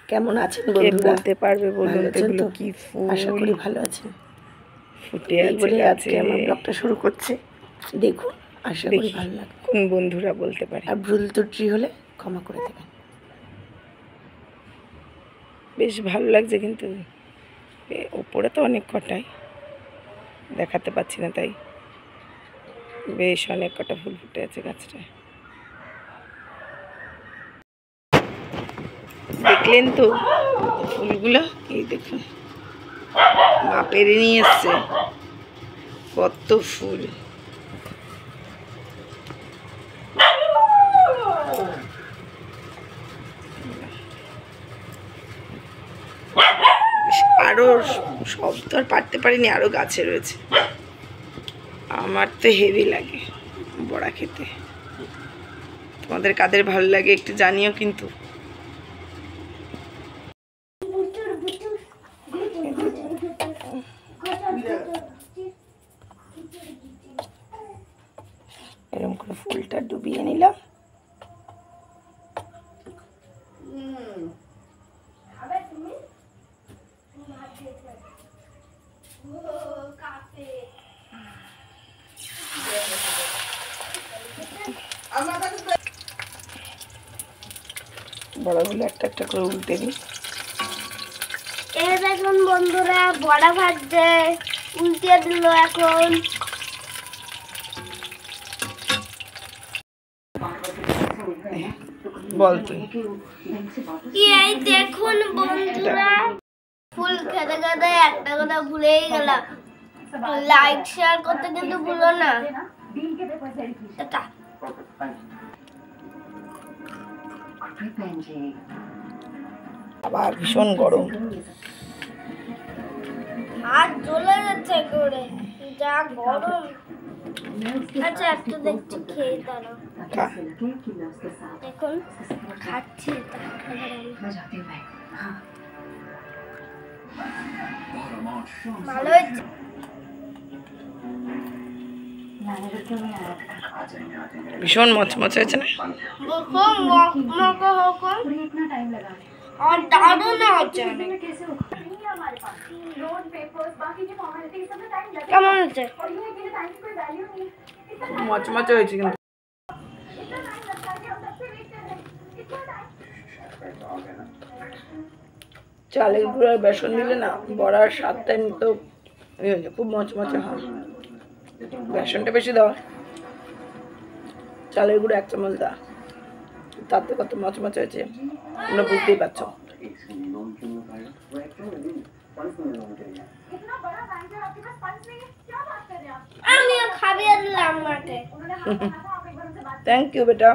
কেমন আছেন বন্ধুরা? বলতে পারবে বলুন তো এগুলো কি ফুল? আশা করি ভালো আছেন। ফুটে এই আছে বলে গাছে। আজকে আমার ব্লগটা শুরু করছে। দেখুন, আশা করি ভালো লাগবে। কোন বন্ধুরা বলতে পারে? আর ভুল ত্রুটি হলে ক্ষমা করে দেবেন। বেশ ভালো লাগছে, কিন্তু উপরে তো অনেক কটাই দেখাতে পাচ্ছি না, তাই বেশ অনেক কটা ফুল ফুটে আছে গাছটায়। দেখলেন তো ফুলগুলো? এই দেখুন, মা পেরে নিয়ে এসছে কত ফুল। আরো সব তো আর পারতে পারিনি, আরো গাছে রয়েছে। আমার তো হেভি লাগে বড়া খেতে। তোমাদের কাদের ভালো লাগে একটু জানিও কিন্তু। এরকম করে ফুলটা ডুবিয়ে নিলাম। বড়াগুলো একটা একটা করে উল্টে দিই। এই দেখুন বন্ধুরা, বড়া ভাজছে, উল্টে দিল এখন। বল তুই। এই দেখুন বন্ধুরা, ফুল খেতে খেতে একটা কথা ভুলেই গেলাম, লাইক শেয়ার করতে কিন্তু ভুলো না। টাটা। আবার ভীষণ গরম, হাত জ্বলে যাচ্ছে করে, যা গরম। আচ্ছা একটু দেখছি খেয়ে দাঁড়াও। দেখুন খাচ্ছি, ভালো হয়েছে। ভীষণ মচমচে হয়েছে না? और दारुण হচ্ছে কেমন হচ্ছে? মচমচে হয়েছে কিন্তু। চালের গুঁড়ো আর বেসন দিলে না বড়ার স্বাদটা তো খুব মচমচে হয়। বেসনটা বেশি দাও, চালের গুঁড়ো 1 চামচ দাও, তাতে কত মচমচে হয়েছে তোমরা বুঝতেই পারছো। আমিও খাইয়ে দিলাম মাকে। থ্যাংক ইউ বেটা।